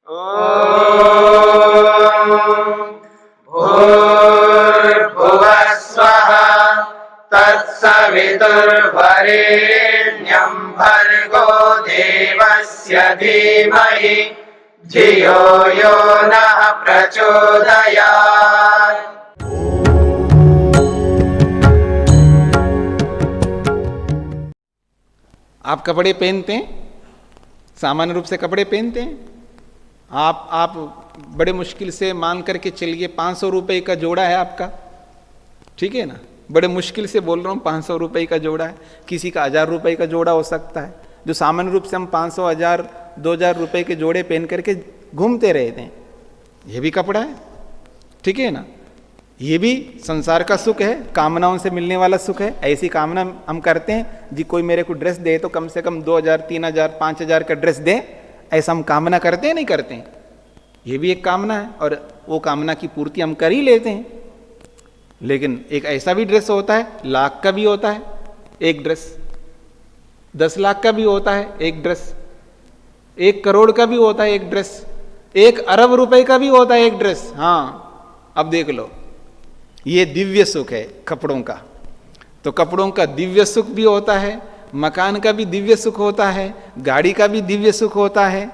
भूर्भुवः स्वः तत्सवितुर्वरेण्यं भर्गो देवस्य धीमहि धियो यो नः प्रचोदयात्। आप कपड़े पहनते हैं, सामान्य रूप से कपड़े पहनते हैं। आप बड़े मुश्किल से मान करके चलिए 500 रुपये का जोड़ा है आपका, ठीक है ना, बड़े मुश्किल से बोल रहा हूँ, 500 रुपये का जोड़ा है, किसी का 1000 रुपये का जोड़ा हो सकता है, जो सामान्य रूप से हम 500, 1000, 2000 रुपये के जोड़े पहन करके घूमते रहते हैं। ये भी कपड़ा है, ठीक है ना, ये भी संसार का सुख है, कामनाओं से मिलने वाला सुख है। ऐसी कामना हम करते हैं जी, कोई मेरे को ड्रेस दे तो कम से कम 2000, 3000, 5000 का ड्रेस दे, ऐसा हम कामना करते हैं, नहीं करते हैं? ये भी एक कामना है और वो कामना की पूर्ति हम कर ही लेते हैं। लेकिन एक ऐसा भी ड्रेस होता है, लाख का भी होता है एक ड्रेस, 10 लाख का भी होता है एक ड्रेस, 1 करोड़ का भी होता है एक ड्रेस, 1 अरब रुपए का भी होता है एक ड्रेस। हाँ, अब देख लो, ये दिव्य सुख है कपड़ों का। तो कपड़ों का दिव्य सुख भी होता है, मकान का भी दिव्य सुख होता है, गाड़ी का भी दिव्य सुख होता है।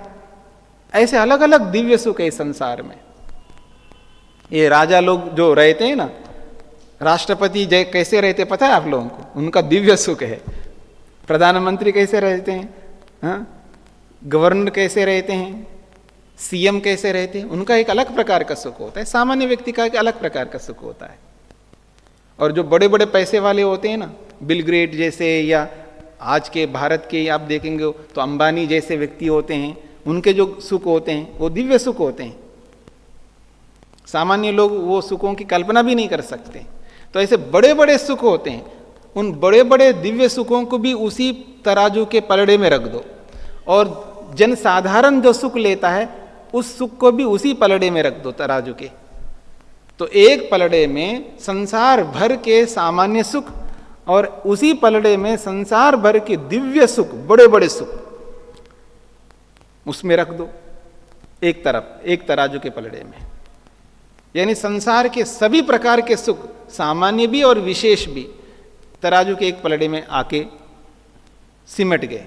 ऐसे अलग अलग दिव्य सुख है इस संसार में। ये राजा लोग जो रहते हैं ना, राष्ट्रपति जय कैसे रहते पता है आप लोगों को? उनका दिव्य सुख है। प्रधानमंत्री कैसे रहते हैं, हाँ, गवर्नर कैसे रहते हैं, सीएम कैसे रहते हैं, उनका एक अलग प्रकार का सुख होता है। सामान्य व्यक्ति का एक अलग प्रकार का सुख होता है। और जो बड़े बड़े पैसे वाले होते हैं ना, बिल गेट जैसे, या आज के भारत के आप देखेंगे तो अंबानी जैसे व्यक्ति होते हैं, उनके जो सुख होते हैं वो दिव्य सुख होते हैं। सामान्य लोग वो सुखों की कल्पना भी नहीं कर सकते। तो ऐसे बड़े बड़े सुख होते हैं, उन बड़े बड़े दिव्य सुखों को भी उसी तराजू के पलड़े में रख दो, और जन साधारण जो सुख लेता है उस सुख को भी उसी पलड़े में रख दो, तराजू के। तो एक पलड़े में संसार भर के सामान्य सुख और उसी पलड़े में संसार भर के दिव्य सुख, बड़े बड़े सुख, उसमें रख दो एक तरफ, एक तराजू के पलड़े में। यानी संसार के सभी प्रकार के सुख, सामान्य भी और विशेष भी, तराजू के एक पलड़े में आके सिमट गए।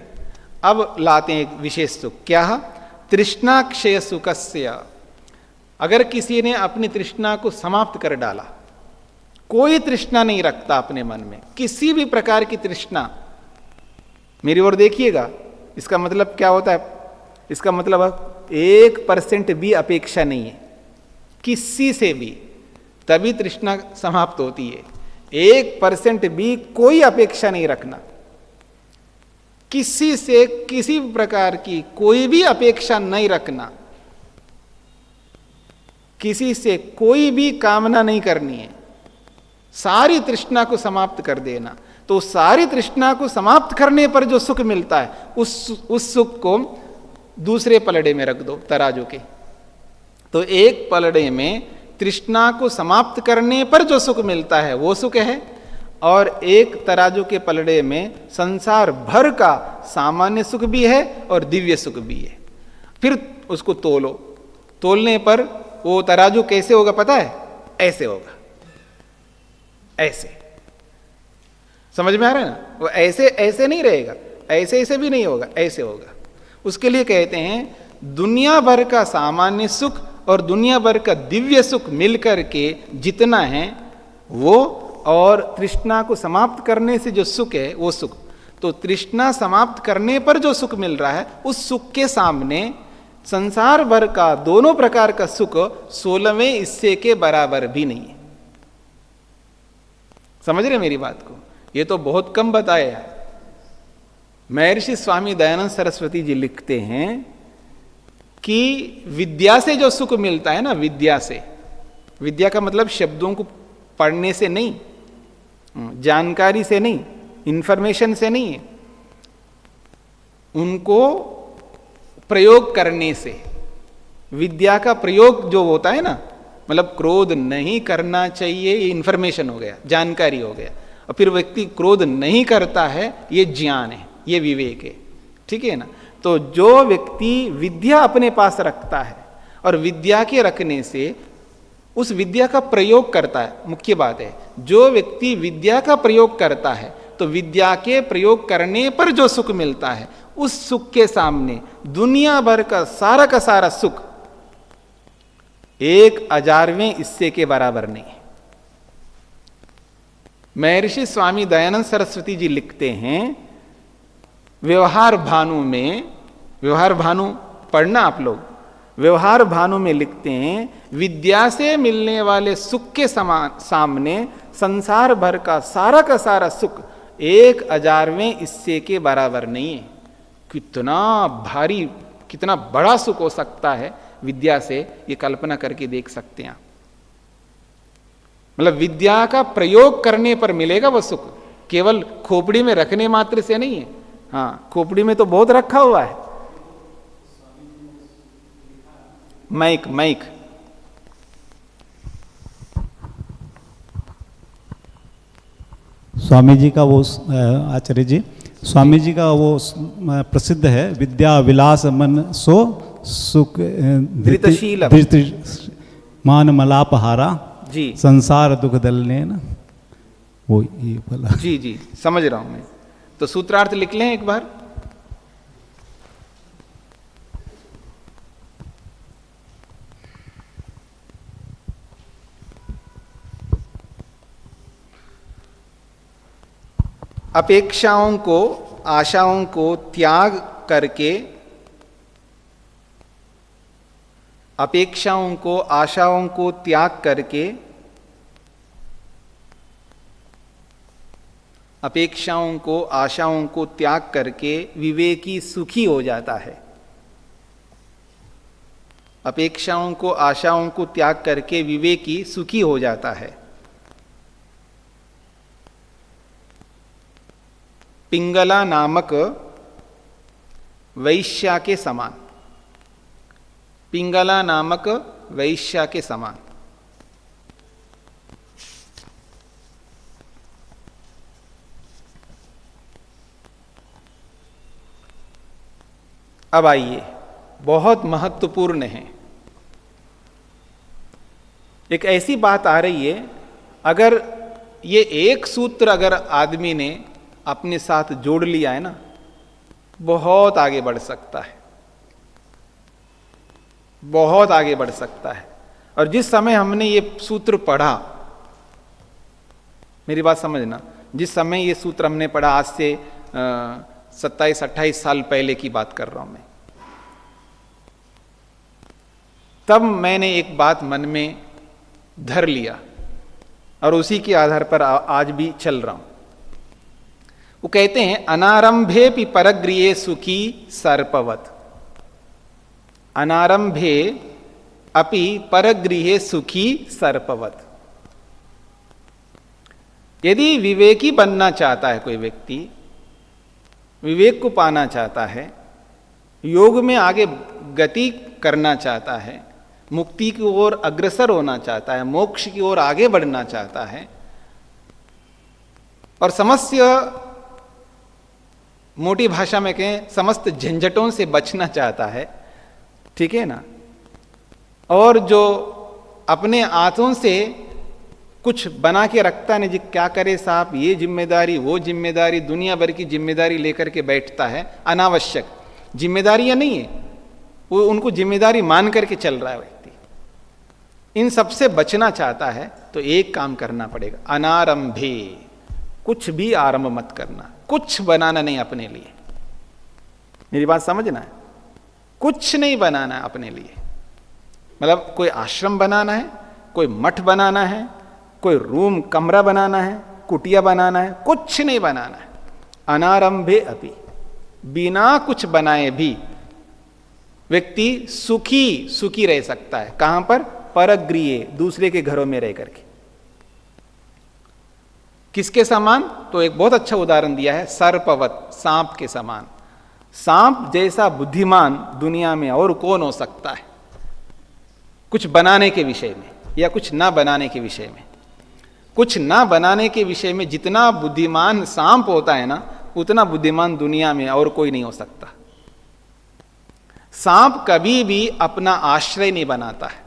अब लाते हैं एक विशेष सुख। क्या? तृष्णा क्षय सुखस्य। अगर किसी ने अपनी तृष्णा को समाप्त कर डाला, कोई तृष्णा नहीं रखता अपने मन में, किसी भी प्रकार की तृष्णा, मेरी ओर देखिएगा, इसका मतलब क्या होता है? इसका मतलब 1% भी अपेक्षा नहीं है किसी से भी, तभी तृष्णा समाप्त होती है। 1% भी कोई अपेक्षा नहीं रखना, किसी से किसी प्रकार की कोई भी अपेक्षा नहीं रखना, किसी से कोई भी कामना नहीं करनी है, सारी तृष्णा को समाप्त कर देना। तो सारी तृष्णा को समाप्त करने पर जो सुख मिलता है, उस सुख को दूसरे पलड़े में रख दो, तराजू के। तो एक पलड़े में तृष्णा को समाप्त करने पर जो सुख मिलता है वो सुख है, और एक तराजू के पलड़े में संसार भर का सामान्य सुख भी है और दिव्य सुख भी है। फिर उसको तोलो, तोलने पर वो तराजू कैसे होगा पता है? ऐसे होगा, ऐसे। समझ में आ रहा है ना? वो ऐसे ऐसे नहीं रहेगा, ऐसे ऐसे भी नहीं होगा, ऐसे होगा। उसके लिए कहते हैं दुनिया भर का सामान्य सुख और दुनिया भर का दिव्य सुख मिलकर के जितना है वो, और तृष्णा को समाप्त करने से जो सुख है वो सुख। तो तृष्णा समाप्त करने पर जो सुख मिल रहा है, उस सुख के सामने संसार भर का दोनों प्रकार का सुख 16वें हिस्से के बराबर भी नहीं है। समझ रहे मेरी बात को? ये तो बहुत कम बताया है। महर्षि स्वामी दयानंद सरस्वती जी लिखते हैं कि विद्या से जो सुख मिलता है ना, विद्या से, विद्या का मतलब शब्दों को पढ़ने से नहीं, जानकारी से नहीं, इंफॉर्मेशन से नहीं है, उनको प्रयोग करने से। विद्या का प्रयोग जो होता है ना, मतलब क्रोध नहीं करना चाहिए, ये इंफॉर्मेशन हो गया, जानकारी हो गया। और फिर व्यक्ति क्रोध नहीं करता है, ये ज्ञान है, ये विवेक है, ठीक है ना? तो जो व्यक्ति विद्या अपने पास रखता है और विद्या के रखने से उस विद्या का प्रयोग करता है, मुख्य बात है, जो व्यक्ति विद्या का प्रयोग करता है तो विद्या के प्रयोग करने पर जो सुख मिलता है, उस सुख के सामने दुनिया भर का सारा सुख 1/1000वें हिस्से के बराबर नहीं है। महर्षि स्वामी दयानंद सरस्वती जी लिखते हैं, व्यवहार भानु में, व्यवहार भानु पढ़ना आप लोग, व्यवहार भानु में लिखते हैं, विद्या से मिलने वाले सुख के समान सामने संसार भर का सारा सुख 1/1000वें हिस्से के बराबर नहीं है। कितना भारी, कितना बड़ा सुख हो सकता है विद्या से, ये कल्पना करके देख सकते हैं। मतलब विद्या का प्रयोग करने पर मिलेगा वो सुख, केवल खोपड़ी में रखने मात्र से नहीं है। हाँ, खोपड़ी में तो बहुत रखा हुआ है। माइक स्वामी जी का वो आचार्य जी, स्वामी जी का वो प्रसिद्ध है, विद्या विलास मन सो सुख धृतशील मान मलापहारा जी, संसार दुख दलने ना, वो ये बोला। जी समझ रहा हूं मैं। तो सूत्रार्थ लिख लें एक बार। अपेक्षाओं को, आशाओं को त्याग करके, अपेक्षाओं को, आशाओं को त्याग करके, अपेक्षाओं को, आशाओं को त्याग करके विवेकी सुखी हो जाता है। अपेक्षाओं को, आशाओं को त्याग करके विवेकी सुखी हो जाता है। पिंगला नामक वैश्या के समान, पिंगला नामक वैश्या के समान। अब आइए, बहुत महत्वपूर्ण है, एक ऐसी बात आ रही है, अगर ये एक सूत्र अगर आदमी ने अपने साथ जोड़ लिया है ना, बहुत आगे बढ़ सकता है, बहुत आगे बढ़ सकता है। और जिस समय हमने ये सूत्र पढ़ा, मेरी बात समझना, जिस समय ये सूत्र हमने पढ़ा, आज से 27-28 साल पहले की बात कर रहा हूं मैं, तब मैंने एक बात मन में धर लिया और उसी के आधार पर आज भी चल रहा हूं। वो कहते हैं, अनारंभे पि परगृहे सुखी सर्पवत, अनारंभे अपि परगृहे सुखी सर्पवत। यदि विवेकी बनना चाहता है कोई व्यक्ति, विवेक को पाना चाहता है, योग में आगे गति करना चाहता है, मुक्ति की ओर अग्रसर होना चाहता है, मोक्ष की ओर आगे बढ़ना चाहता है, और समस्या, मोटी भाषा में कहें, समस्त झंझटों से बचना चाहता है, ठीक है ना, और जो अपने हाथों से कुछ बना के रखता नहीं, जी क्या करे साहब, ये जिम्मेदारी, वो जिम्मेदारी, दुनिया भर की जिम्मेदारी लेकर के बैठता है, अनावश्यक जिम्मेदारियां नहीं है, वो उनको जिम्मेदारी मान करके चल रहा है व्यक्ति, इन सबसे बचना चाहता है, तो एक काम करना पड़ेगा, अनारंभे, कुछ भी आरंभ मत करना, कुछ बनाना नहीं अपने लिए। मेरी बात समझना है, कुछ नहीं बनाना है अपने लिए। मतलब कोई आश्रम बनाना है, कोई मठ बनाना है, कोई रूम कमरा बनाना है, कुटिया बनाना है, कुछ नहीं बनाना है। अनारंभे अपि, बिना कुछ बनाए भी व्यक्ति सुखी रह सकता है। कहां पर? परगृहे, दूसरे के घरों में रह करके। किसके समान? तो एक बहुत अच्छा उदाहरण दिया है, सर्पवत, सांप के समान। सांप जैसा बुद्धिमान दुनिया में और कौन हो सकता है, कुछ बनाने के विषय में या कुछ ना बनाने के विषय में। कुछ ना बनाने के विषय में जितना बुद्धिमान सांप होता है ना, उतना बुद्धिमान दुनिया में और कोई नहीं हो सकता। सांप कभी भी अपना आश्रय नहीं बनाता है।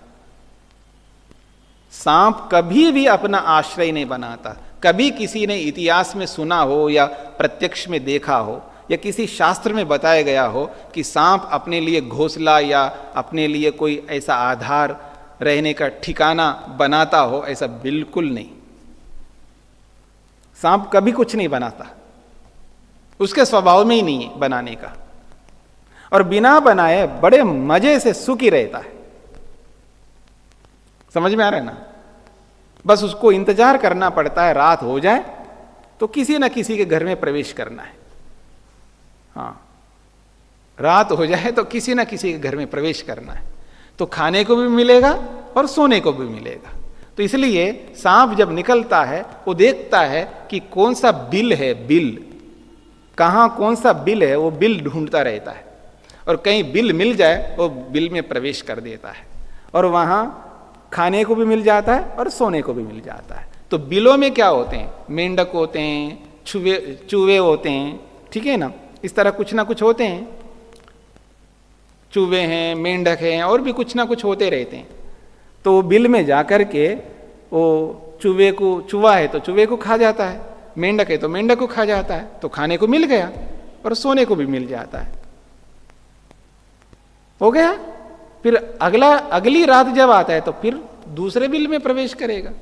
सांप कभी भी अपना आश्रय नहीं बनाता। कभी किसी ने इतिहास में सुना हो या प्रत्यक्ष में देखा हो या किसी शास्त्र में बताया गया हो कि सांप अपने लिए घोंसला या अपने लिए कोई ऐसा आधार रहने का ठिकाना बनाता हो, ऐसा बिल्कुल नहीं। सांप कभी कुछ नहीं बनाता, उसके स्वभाव में ही नहीं है बनाने का, और बिना बनाए बड़े मजे से सुखी रहता है। समझ में आ रहा है ना? बस उसको इंतजार करना पड़ता है, रात हो जाए तो किसी न किसी के घर में प्रवेश करना है। हाँ, रात हो जाए तो किसी न किसी के घर में प्रवेश करना है, तो खाने को भी मिलेगा और सोने को भी मिलेगा। तो इसलिए सांप जब निकलता है वो देखता है कि कौन सा बिल है, बिल कहाँ कौन सा बिल है, वो बिल ढूंढता रहता है, और कहीं बिल मिल जाए वो बिल में प्रवेश कर देता है, और वहाँ खाने को भी मिल जाता है और सोने को भी मिल जाता है। तो बिलों में क्या होते हैं? मेंढक होते हैं, चूहे होते हैं, ठीक है ना, इस तरह कुछ ना कुछ होते हैं। चूहे हैं, मेंढक हैं, और भी कुछ ना कुछ होते रहते हैं। तो वो बिल में जाकर के वो चूहा है तो चूहे को खा जाता है, मेंढक है तो मेंढक को खा जाता है, तो खाने को मिल गया और सोने को भी मिल जाता है। हो गया। फिर अगली रात जब आता है तो फिर दूसरे बिल में प्रवेश करेगा,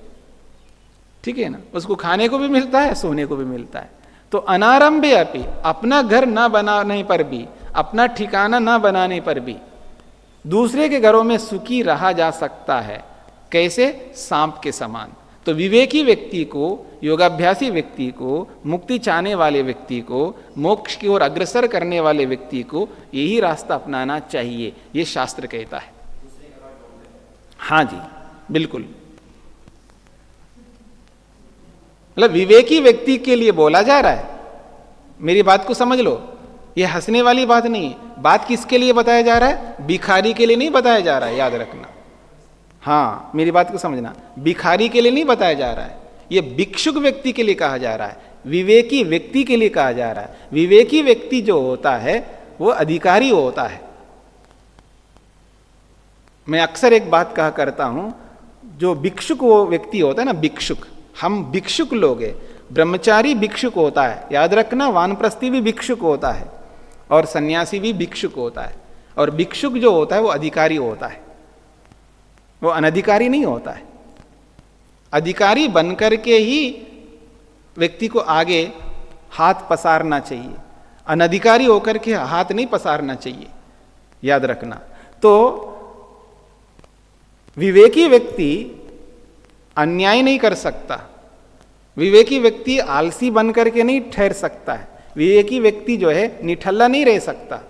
ठीक है ना, उसको खाने को भी मिलता है, सोने को भी मिलता है। तो अनारंभे अपि, अपना घर ना बनाने पर भी, अपना ठिकाना ना बनाने पर भी दूसरे के घरों में सुखी रहा जा सकता है। कैसे? सांप के समान। तो विवेकी व्यक्ति को, योगाभ्यासी व्यक्ति को, मुक्ति चाहने वाले व्यक्ति को, मोक्ष की ओर अग्रसर करने वाले व्यक्ति को यही रास्ता अपनाना चाहिए, ये शास्त्र कहता है। हाँ जी, बिल्कुल। मतलब विवेकी व्यक्ति के लिए बोला जा रहा है। मेरी बात को समझ लो, ये हंसने वाली बात नहीं है। बात किसके लिए बताया जा रहा है? भिखारी के लिए नहीं बताया जा रहा है, याद रखना। हाँ, मेरी बात को समझना, भिखारी के लिए नहीं बताया जा रहा है, ये भिक्षुक व्यक्ति के लिए कहा जा रहा है, विवेकी व्यक्ति के लिए कहा जा रहा है। विवेकी व्यक्ति जो होता है वो अधिकारी होता है। मैं अक्सर एक बात कहा करता हूं, जो भिक्षुक वो व्यक्ति होता है ना, भिक्षुक, हम भिक्षुक लोग हैं। ब्रह्मचारी भिक्षुक होता है, याद रखना, वानप्रस्थी भी भिक्षुक होता है और सन्यासी भी भिक्षुक होता है। और भिक्षुक जो होता है वो अधिकारी होता है, वो अनधिकारी नहीं होता है। अधिकारी बनकर के ही व्यक्ति को आगे हाथ पसारना चाहिए, अनधिकारी होकर के हाथ नहीं पसारना चाहिए, याद रखना। तो विवेकी व्यक्ति अन्याय नहीं कर सकता, विवेकी व्यक्ति आलसी बनकर के नहीं ठहर सकता है, विवेकी व्यक्ति जो है निठल्ला नहीं रह सकता,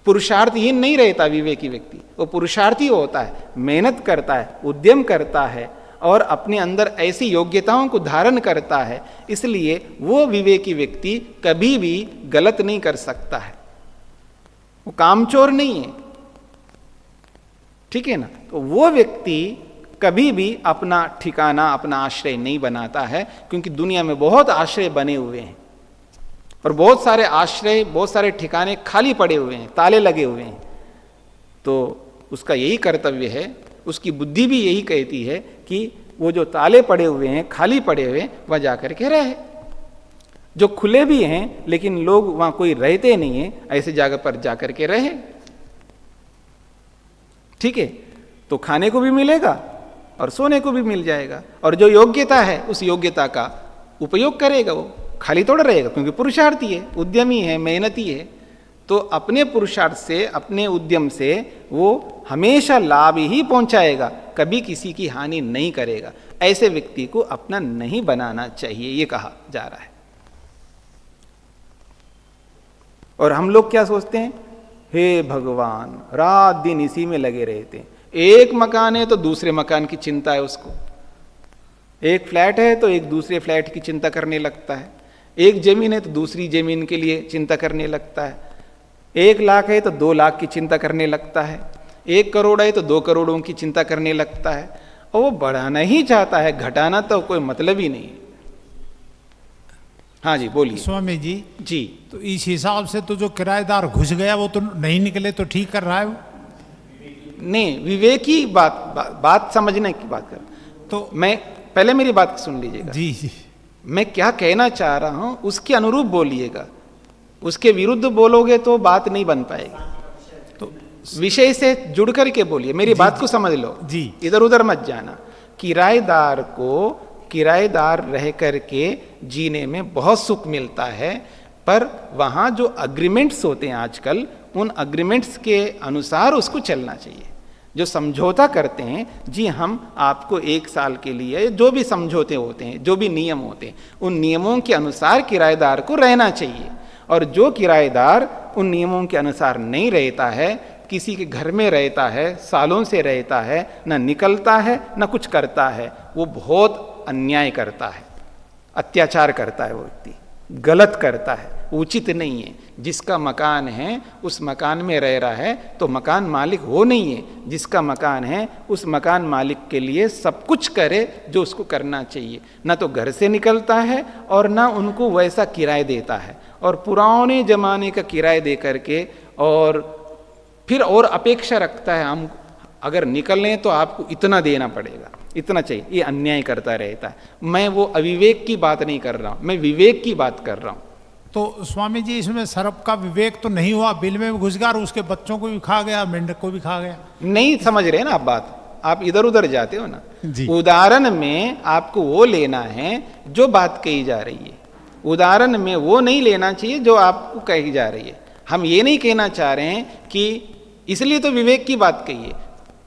पुरुषार्थहीन नहीं रहता। विवेकी व्यक्ति वो पुरुषार्थी होता है, मेहनत करता है, उद्यम करता है और अपने अंदर ऐसी योग्यताओं को धारण करता है। इसलिए वो विवेकी व्यक्ति कभी भी गलत नहीं कर सकता है, वो कामचोर नहीं है, ठीक है ना। तो वो व्यक्ति कभी भी अपना ठिकाना, अपना आश्रय नहीं बनाता है, क्योंकि दुनिया में बहुत आश्रय बने हुए हैं और बहुत सारे आश्रय, बहुत सारे ठिकाने खाली पड़े हुए हैं, ताले लगे हुए हैं। तो उसका यही कर्तव्य है, उसकी बुद्धि भी यही कहती है कि वो जो ताले पड़े हुए हैं, खाली पड़े हुए हैं, वह जाकर के रहे। जो खुले भी हैं लेकिन लोग वहां कोई रहते नहीं है, ऐसे जगह पर जाकर के रहे, ठीक है। तो खाने को भी मिलेगा और सोने को भी मिल जाएगा, और जो योग्यता है उस योग्यता का उपयोग करेगा, वो खाली थोड़ा रहेगा, क्योंकि पुरुषार्थी है, उद्यमी है, मेहनती है। तो अपने पुरुषार्थ से, अपने उद्यम से वो हमेशा लाभ ही पहुंचाएगा, कभी किसी की हानि नहीं करेगा। ऐसे व्यक्ति को अपना नहीं बनाना चाहिए, ये कहा जा रहा है। और हम लोग क्या सोचते हैं, हे भगवान, रात दिन इसी में लगे रहते हैं। एक मकान है तो दूसरे मकान की चिंता है उसको, एक फ्लैट है तो एक दूसरे फ्लैट की चिंता करने लगता है, एक जमीन है तो दूसरी जमीन के लिए चिंता करने लगता है, 1 लाख है तो 2 लाख की चिंता करने लगता है, 1 करोड़ है तो 2 करोड़ों की चिंता करने लगता है। और वो बढ़ाना ही चाहता है, घटाना तो कोई मतलब ही नहीं है। हाँ जी बोलिए। स्वामी जी, जी तो इस हिसाब से तो जो किराएदार घुस गया वो तो नहीं निकले तो ठीक कर रहा है वो। नहीं, विवेक की बात समझने की बात कर। तो मैं पहले मेरी बात सुन लीजिएगा। जी जी, मैं क्या कहना चाह रहा हूं उसके अनुरूप बोलिएगा, उसके विरुद्ध बोलोगे तो बात नहीं बन पाएगी। तो विषय से जुड़ करके बोलिए, मेरी बात को समझ लो जी। इधर उधर मत जाना। किराएदार को किराएदार रह करके जीने में बहुत सुख मिलता है, पर वहां जो अग्रीमेंट्स होते हैं आजकल, उन अग्रीमेंट्स के अनुसार उसको चलना चाहिए। जो समझौता करते हैं, जी हम आपको 1 साल के लिए, जो भी समझौते होते हैं, जो भी नियम होते हैं, उन नियमों के अनुसार किराएदार को रहना चाहिए। और जो किराएदार उन नियमों के अनुसार नहीं रहता है, किसी के घर में रहता है, सालों से रहता है, न निकलता है न कुछ करता है, वो बहुत अन्याय करता है, अत्याचार करता है, वो व्यक्ति गलत करता है, उचित नहीं है। जिसका मकान है उस मकान में रह रहा है तो मकान मालिक वो नहीं है। जिसका मकान है उस मकान मालिक के लिए सब कुछ करे जो उसको करना चाहिए। ना तो घर से निकलता है और ना उनको वैसा किराया देता है, और पुराने जमाने का किराया दे करके और फिर और अपेक्षा रखता है, हम अगर निकलें तो आपको इतना देना पड़ेगा, इतना चाहिए। ये अन्याय करता रहता है। मैं वो अविवेक की बात नहीं कर रहा हूं, मैं विवेक की बात कर रहा हूं। तो स्वामी जी इसमें सर्प का विवेक तो नहीं हुआ, बिल में घुस गया और उसके बच्चों को भी खा गया, मेंढक को भी खा गया। नहीं समझ रहे ना आप बात, आप इधर उधर जाते हो ना जी। उदाहरण में आपको वो लेना है जो बात कही जा रही है, उदाहरण में वो नहीं लेना चाहिए जो आपको कही जा रही है। हम ये नहीं कहना चाह रहे हैं कि इसलिए तो विवेक की बात कही है।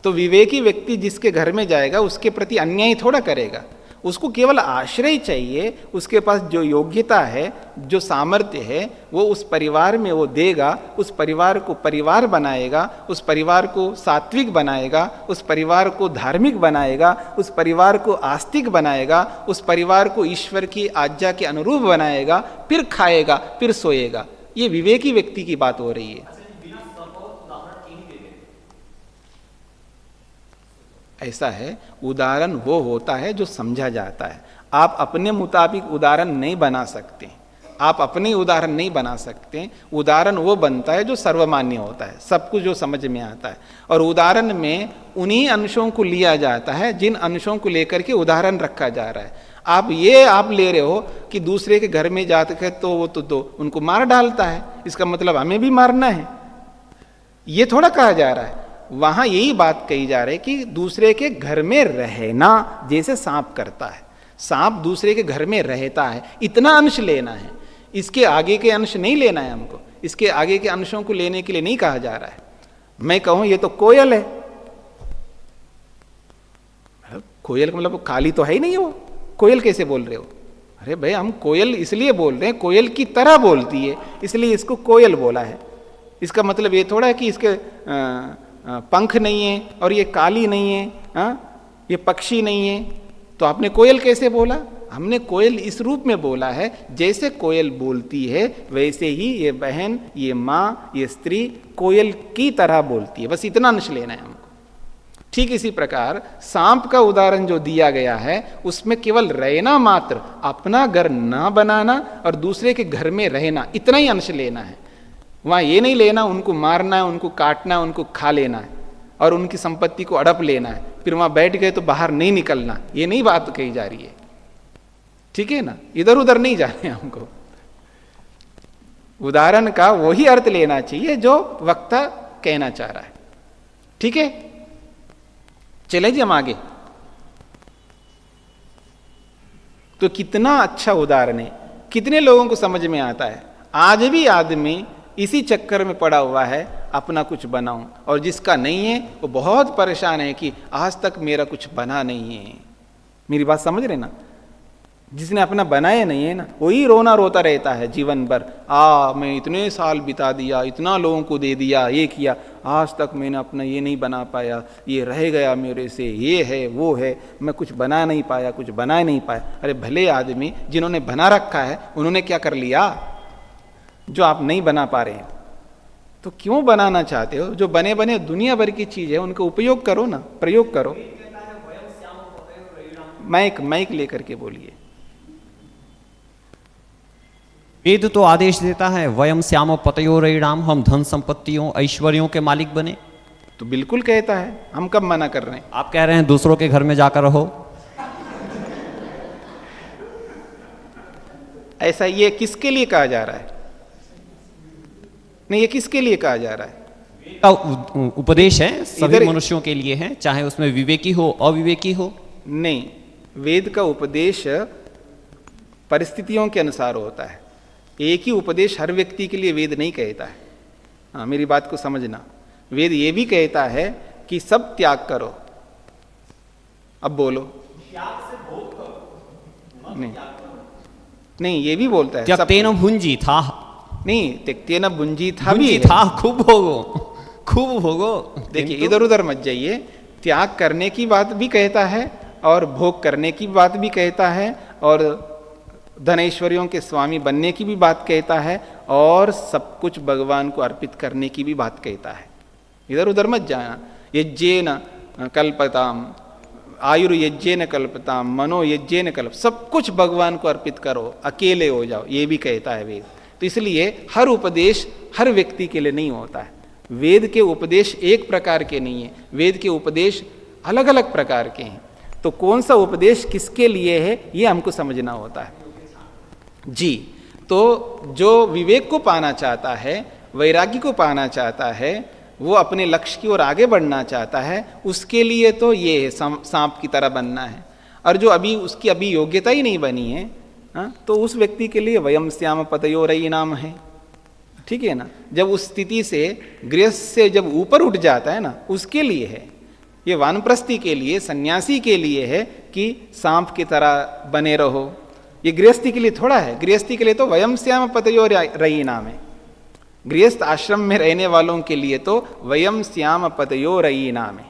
तो विवेकी व्यक्ति जिसके घर में जाएगा उसके प्रति अन्याय थोड़ा करेगा, उसको केवल आश्रय चाहिए। उसके पास जो योग्यता है, जो सामर्थ्य है, वो उस परिवार में वो देगा, उस परिवार को परिवार बनाएगा, उस परिवार को सात्विक बनाएगा, उस परिवार को धार्मिक बनाएगा, उस परिवार को आस्तिक बनाएगा, उस परिवार को ईश्वर की आज्ञा के अनुरूप बनाएगा, फिर खाएगा, फिर सोएगा। ये विवेकी व्यक्ति की बात हो रही है। ऐसा है, उदाहरण वो होता है जो समझा जाता है। आप अपने मुताबिक उदाहरण नहीं बना सकते, आप अपने उदाहरण नहीं बना सकते। उदाहरण वो बनता है जो सर्वमान्य होता है, सब कुछ जो समझ में आता है। और उदाहरण में उन्हीं अंशों को लिया जाता है जिन अंशों को लेकर के उदाहरण रखा जा रहा है। आप ले रहे हो कि दूसरे के घर में जाकर तो वो तो उनको मार डालता है, इसका मतलब हमें भी मारना है, ये थोड़ा कहा जा रहा है। वहां यही बात कही जा रही है कि दूसरे के घर में रहना, जैसे सांप करता है, सांप दूसरे के घर में रहता है, इतना अंश लेना है, इसके आगे के अंश नहीं लेना है हमको। इसके आगे के अंशों को लेने के लिए नहीं कहा जा रहा है। मैं कहूं ये तो कोयल है, कोयल का मतलब खाली तो है ही नहीं, वो कोयल कैसे बोल रहे हो? अरे भाई हम कोयल इसलिए बोल रहे हैं, कोयल की तरह बोलती है इसलिए इसको कोयल बोला है। इसका मतलब ये थोड़ा है कि इसके पंख नहीं है और ये काली नहीं है, ये पक्षी नहीं है, तो आपने कोयल कैसे बोला? हमने कोयल इस रूप में बोला है, जैसे कोयल बोलती है वैसे ही ये बहन, ये माँ, ये स्त्री कोयल की तरह बोलती है, बस इतना अंश लेना है हमको। ठीक इसी प्रकार सांप का उदाहरण जो दिया गया है उसमें केवल रहना मात्र, अपना घर ना बनाना और दूसरे के घर में रहना, इतना ही अंश लेना है। वहां ये नहीं लेना उनको मारना है, उनको काटना है, उनको खा लेना है और उनकी संपत्ति को अड़प लेना है, फिर वहां बैठ गए तो बाहर नहीं निकलना, ये नहीं बात कही जा रही है। ठीक है ना, इधर उधर नहीं जाने हमको। उदाहरण का वही अर्थ लेना चाहिए जो वक्ता कहना चाह रहा है। ठीक है, चले जी हम आगे। तो कितना अच्छा उदाहरण है, कितने लोगों को समझ में आता है। आज भी आदमी इसी चक्कर में पड़ा हुआ है, अपना कुछ बनाऊं, और जिसका नहीं है वो बहुत परेशान है कि आज तक मेरा कुछ बना नहीं है। मेरी बात समझ रहे ना? जिसने अपना बनाया नहीं है ना, वही रोना रोता रहता है जीवन भर। मैं इतने साल बिता दिया, इतना लोगों को दे दिया, ये किया, आज तक मैंने अपना ये नहीं बना पाया, ये रह गया मेरे से, ये है वो है, मैं कुछ बना नहीं पाया, कुछ बना नहीं पाया। अरे भले आदमी जिन्होंने बना रखा है उन्होंने क्या कर लिया जो आप नहीं बना पा रहे हैं? तो क्यों बनाना चाहते हो? जो बने बने दुनिया भर की चीज है उनका उपयोग करो ना, प्रयोग करो। माइक लेकर के बोलिए। वेद तो आदेश देता है वयम श्याम पतयोरयिणाम, हम धन संपत्तियों ऐश्वर्यों के मालिक बने। तो बिल्कुल कहता है, हम कब मना कर रहे हैं? आप कह रहे हैं दूसरों के घर में जाकर रहो। ऐसा ये किसके लिए कहा जा रहा है? नहीं, ये किसके लिए कहा जा रहा है? का उपदेश है सभी इधर- मनुष्यों के लिए है, चाहे उसमें विवेकी हो अविवेकी हो। नहीं, वेद का उपदेश परिस्थितियों के अनुसार होता है। एक ही उपदेश हर व्यक्ति के लिए वेद नहीं कहता है। हाँ, मेरी बात को समझना। वेद ये भी कहता है कि सब त्याग करो। अब बोलो। नहीं नहीं, ये भी बोलता है सब। त्यक्तेन भुंजी था, नहीं, त्यक्तेन भुंजी था भी भुंजी है। था, खूब भोगो खूब भोगो। देखिए, इधर उधर मत जाइए। त्याग करने की बात भी कहता है और भोग करने की बात भी कहता है और धनेश्वरियों के स्वामी बनने की भी बात कहता है और सब कुछ भगवान को अर्पित करने की भी बात कहता है। इधर उधर मत जाना। यज्ञेन कल्पताम, आयुर्यज्ञेन कल्पताम, मनो यज्ञेन कल्प, सब कुछ भगवान को अर्पित करो, अकेले हो जाओ, ये भी कहता है वेद। तो इसलिए हर उपदेश हर व्यक्ति के लिए नहीं होता है। वेद के उपदेश एक प्रकार के नहीं है, वेद के उपदेश अलग अलग प्रकार के हैं। तो कौन सा उपदेश किसके लिए है ये हमको समझना होता है जी। तो जो विवेक को पाना चाहता है, वैराग्य को पाना चाहता है, वो अपने लक्ष्य की ओर आगे बढ़ना चाहता है, उसके लिए तो ये है सांप की तरह बनना है। और जो अभी उसकी अभी योग्यता ही नहीं बनी है, हाँ, तो उस व्यक्ति के लिए वयम श्याम पतयोरयिणाम है। ठीक है ना। जब उस स्थिति से गृहस्थ से जब ऊपर उठ जाता है ना, उसके लिए है ये। वानप्रस्थी के लिए, सन्यासी के लिए है कि सांप की तरह बने रहो। ये गृहस्थी के लिए थोड़ा है। गृहस्थी के लिए तो वयम श्याम पतयोरयिणाम है। गृहस्थ आश्रम में रहने वालों के लिए तो वयम श्याम पतयोरयिणाम है।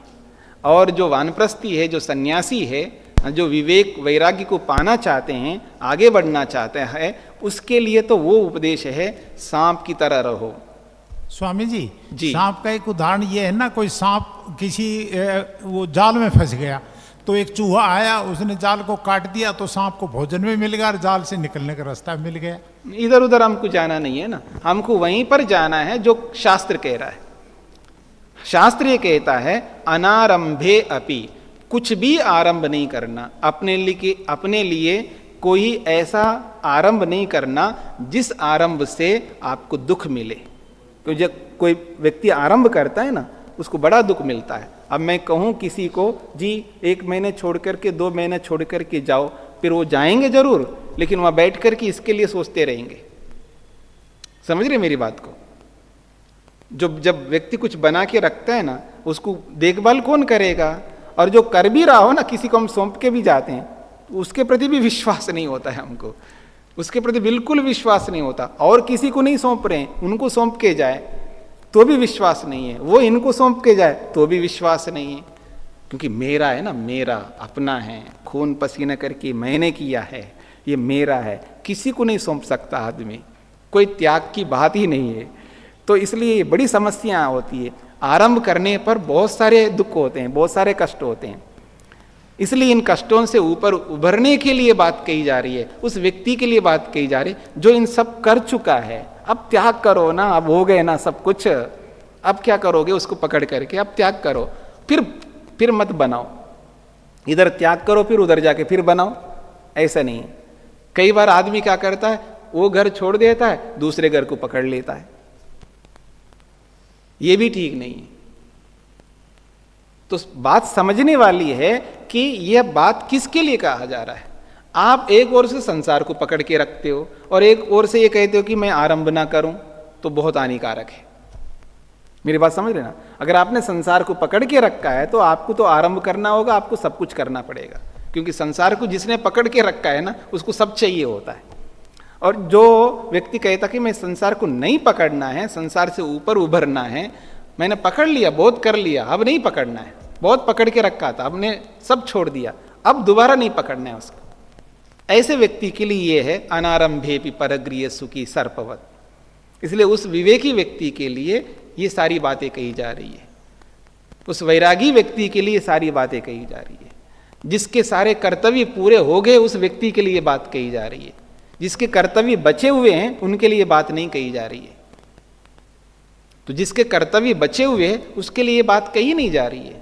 और जो वानप्रस्थी है, जो सन्यासी है, जो विवेक वैराग्य को पाना चाहते हैं, आगे बढ़ना चाहते हैं, उसके लिए तो वो उपदेश है सांप की तरह रहो। स्वामी जी, जी। सांप का एक उदाहरण ये है ना, कोई सांप किसी वो जाल में फंस गया, तो एक चूहा आया, उसने जाल को काट दिया, तो सांप को भोजन में मिल गया और जाल से निकलने का रास्ता मिल गया। इधर उधर हमको जाना नहीं है ना, हमको वहीं पर जाना है जो शास्त्र कह रहा है। शास्त्र ये कहता है अनारंभे अपि, कुछ भी आरंभ नहीं करना, अपने लिए कोई ऐसा आरंभ नहीं करना जिस आरंभ से आपको दुख मिले। तो जब कोई व्यक्ति आरंभ करता है ना, उसको बड़ा दुख मिलता है। अब मैं कहूँ किसी को जी 1 महीने छोड़ करके 2 महीने छोड़ करके जाओ, फिर वो जाएंगे जरूर, लेकिन वहाँ बैठ करके इसके लिए सोचते रहेंगे। समझ रहे मेरी बात को? जब व्यक्ति कुछ बना के रखता है ना, उसको देखभाल कौन करेगा? और जो कर भी रहा हो ना, किसी को हम सौंप के भी जाते हैं, तो उसके प्रति भी विश्वास नहीं होता है हमको, उसके प्रति बिल्कुल विश्वास नहीं होता। और किसी को नहीं सौंप रहे हैं, उनको सौंप के जाए तो भी विश्वास नहीं है, वो इनको सौंप के जाए तो भी विश्वास नहीं है। क्योंकि मेरा है ना, मेरा अपना है, खून पसीना करके मैंने किया है, ये मेरा है, किसी को नहीं सौंप सकता आदमी, कोई त्याग की बात ही नहीं है। तो इसलिए बड़ी समस्या होती है। आरंभ करने पर बहुत सारे दुख होते हैं, बहुत सारे कष्ट होते हैं। इसलिए इन कष्टों से ऊपर उभरने के लिए बात कही जा रही है, उस व्यक्ति के लिए बात कही जा रही है जो इन सब कर चुका है। अब त्याग करो ना, अब हो गए ना सब कुछ, अब क्या करोगे उसको पकड़ करके? अब त्याग करो, फिर मत बनाओ। इधर त्याग करो, फिर उधर जाके फिर बनाओ, ऐसा नहीं है। कई बार आदमी क्या करता है, वो घर छोड़ देता है, दूसरे घर को पकड़ लेता है, ये भी ठीक नहीं है। तो बात समझने वाली है कि यह बात किसके लिए कहा जा रहा है। आप एक ओर से संसार को पकड़ के रखते हो और एक ओर से ये कहते हो कि मैं आरंभ ना करूं, तो बहुत हानिकारक है। मेरी बात समझ लेना। अगर आपने संसार को पकड़ के रखा है तो आपको तो आरंभ करना होगा, आपको सब कुछ करना पड़ेगा। क्योंकि संसार को जिसने पकड़ के रखा है ना, उसको सब चाहिए होता है। और जो व्यक्ति कहता कि मैं संसार को नहीं पकड़ना है, संसार से ऊपर उभरना है, मैंने पकड़ लिया, बहुत कर लिया, अब नहीं पकड़ना है, बहुत पकड़ के रखा था, अब ने सब छोड़ दिया, अब दोबारा नहीं पकड़ना है उसको, ऐसे व्यक्ति के लिए ये है अनारंभेपि परगृह्य सुखी सर्पवत। इसलिए उस विवेकी व्यक्ति के लिए ये सारी बातें कही जा रही है, उस वैरागी व्यक्ति के लिए सारी बातें कही जा रही है, जिसके सारे कर्तव्य पूरे हो गए उस व्यक्ति के लिए बात कही जा रही है। जिसके कर्तव्य बचे हुए हैं उनके लिए बात नहीं कही जा रही है। तो जिसके कर्तव्य बचे हुए हैं उसके लिए बात कही नहीं जा रही है।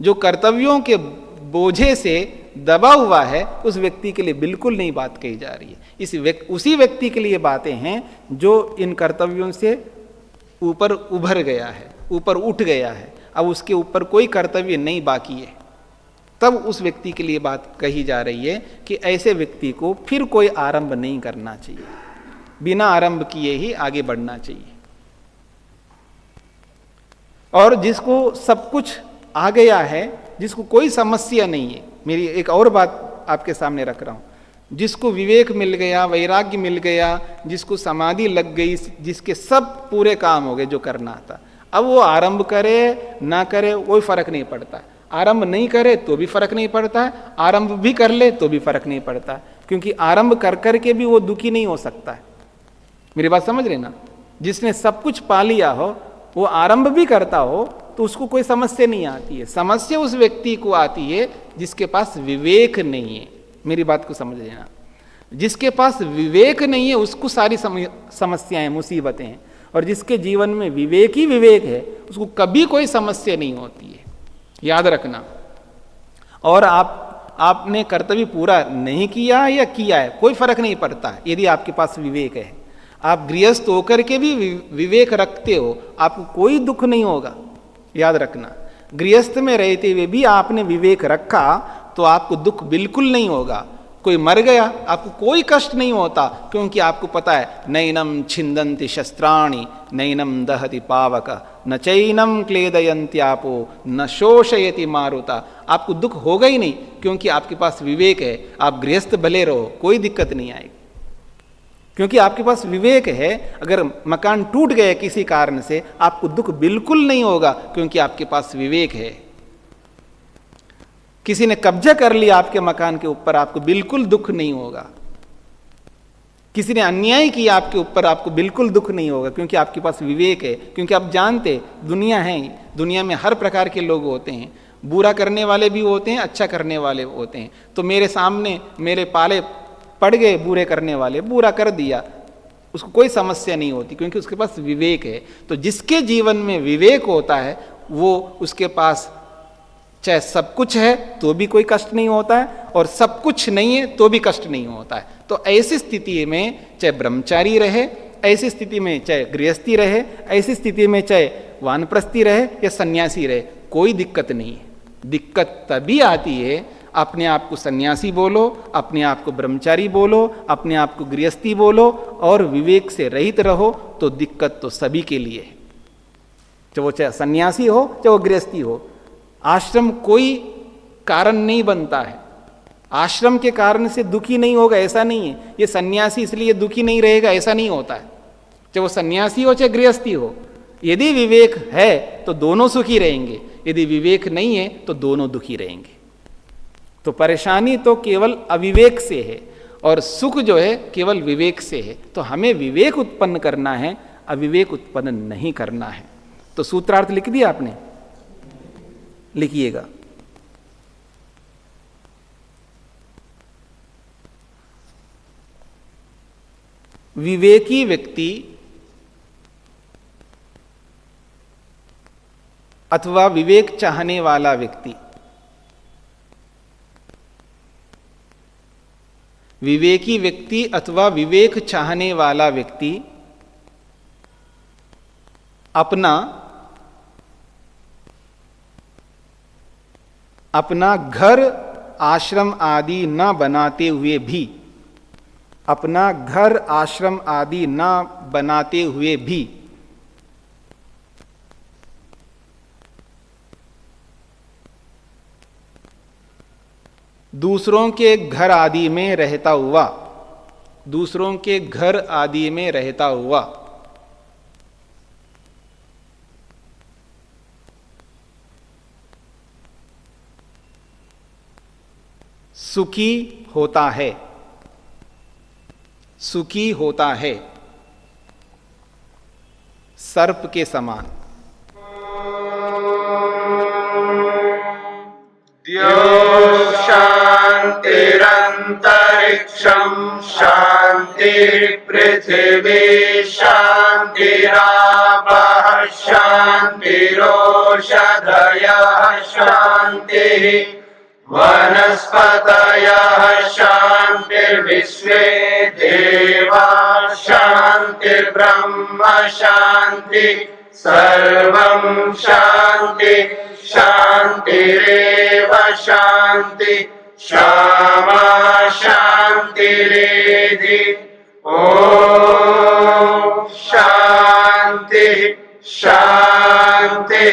जो कर्तव्यों के बोझे से दबा हुआ है उस व्यक्ति के लिए बिल्कुल नहीं बात कही जा रही है। उसी व्यक्ति के लिए बातें हैं जो इन कर्तव्यों से ऊपर उभर गया है, ऊपर उठ गया है, अब उसके ऊपर कोई कर्तव्य नहीं बाकी है, तब उस व्यक्ति के लिए बात कही जा रही है कि ऐसे व्यक्ति को फिर कोई आरंभ नहीं करना चाहिए, बिना आरंभ किए ही आगे बढ़ना चाहिए। और जिसको सब कुछ आ गया है, जिसको कोई समस्या नहीं है, मेरी एक और बात आपके सामने रख रहा हूं, जिसको विवेक मिल गया, वैराग्य मिल गया, जिसको समाधि लग गई, जिसके सब पूरे काम हो गए जो करना था, अब वो आरंभ करे ना करे कोई फर्क नहीं पड़ता। आरंभ नहीं करे तो भी फर्क नहीं पड़ता है, आरंभ भी कर ले तो भी फर्क नहीं पड़ता है, क्योंकि आरंभ कर करके भी वो दुखी नहीं हो सकता है। मेरी बात समझ रहे ना? जिसने सब कुछ पा लिया हो वो आरंभ भी करता हो तो उसको कोई समस्या नहीं आती है। समस्या उस व्यक्ति को आती है जिसके पास विवेक नहीं है। मेरी बात को समझ लेना, जिसके पास विवेक नहीं है उसको सारी समस्याएं, मुसीबतें हैं, और जिसके जीवन में विवेक ही विवेक है उसको कभी कोई समस्या नहीं होती है, याद रखना। और आपने कर्तव्य पूरा नहीं किया या किया है कोई फर्क नहीं पड़ता है यदि आपके पास विवेक है। आप गृहस्थ होकर के भी विवेक रखते हो, आपको कोई दुख नहीं होगा, याद रखना। गृहस्थ में रहते हुए भी आपने विवेक रखा तो आपको दुख बिल्कुल नहीं होगा। कोई मर गया आपको कोई कष्ट नहीं होता, क्योंकि आपको पता है नैनम छिंदन्ति शस्त्राणि नैनम दहति पावक न चैनम क्लेदयन्त्यापो न शोषयति मारुता। आपको दुख होगा ही नहीं क्योंकि आपके पास विवेक है। आप गृहस्थ भले रहो कोई दिक्कत नहीं आएगी, क्योंकि आपके पास विवेक है। अगर मकान टूट गया किसी कारण से आपको दुख बिल्कुल नहीं होगा क्योंकि आपके पास विवेक है। किसी ने कब्जा कर लिया आपके मकान के ऊपर, आपको बिल्कुल दुख नहीं होगा। किसी ने अन्याय किया आपके ऊपर, आपको बिल्कुल दुख नहीं होगा क्योंकि आपके पास विवेक है। क्योंकि आप जानते दुनिया है, दुनिया में हर प्रकार के लोग होते हैं, बुरा करने वाले भी होते हैं, अच्छा करने वाले होते हैं। तो मेरे सामने मेरे पाले पड़ गए बुरे करने वाले, बुरा कर दिया, उसको कोई समस्या नहीं होती क्योंकि उसके पास विवेक है। तो जिसके जीवन में विवेक होता है वो, उसके पास चाहे सब कुछ है तो भी कोई कष्ट नहीं होता है और सब कुछ नहीं है तो भी कष्ट नहीं होता है। तो ऐसी स्थिति में चाहे ब्रह्मचारी रहे, ऐसी स्थिति में चाहे गृहस्थी रहे, ऐसी स्थिति में चाहे वानप्रस्थी रहे या सन्यासी रहे, कोई दिक्कत नहीं है। दिक्कत तभी आती है अपने आप को सन्यासी बोलो, अपने आप को ब्रह्मचारी बोलो, अपने आप को गृहस्थी बोलो और विवेक से रहित रहो, तो दिक्कत तो सभी के लिए है, चाहे वो चाहे सन्यासी हो चाहे वो गृहस्थी हो। आश्रम कोई कारण नहीं बनता है, आश्रम के कारण से दुखी नहीं होगा ऐसा नहीं है। ये सन्यासी इसलिए दुखी नहीं रहेगा ऐसा नहीं होता है, चाहे वो सन्यासी हो चाहे गृहस्थी हो। यदि विवेक है तो दोनों सुखी रहेंगे, यदि विवेक नहीं है तो दोनों दुखी रहेंगे। तो परेशानी तो केवल अविवेक से है और सुख जो है केवल विवेक से है। तो हमें विवेक उत्पन्न करना है, अविवेक उत्पन्न नहीं करना है। तो सूत्रार्थ लिख दिया आपने, लिखिएगा। विवेकी व्यक्ति अथवा विवेक चाहने वाला व्यक्ति, विवेकी व्यक्ति अथवा विवेक चाहने वाला व्यक्ति अपना घर आश्रम आदि न बनाते हुए भी, अपना घर आश्रम आदि न बनाते हुए भी दूसरों के घर आदि में रहता हुआ, दूसरों के घर आदि में रहता हुआ सुखी होता है, सुखी होता है, सर्प के समान। शांतिरंतरिक्षं शांति पृथिवी शान्तिरापः शान्तिरोषधयः शान्तिः वनस्पतयः शान्तिर्विश्वे देवाः शान्तिर्ब्रह्म शान्ति सर्वं शान्ति शान्तिरेव शान्ति क्षमा शान्तिरेधि ॐ शान्ति शान्ति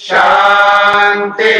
शान्ति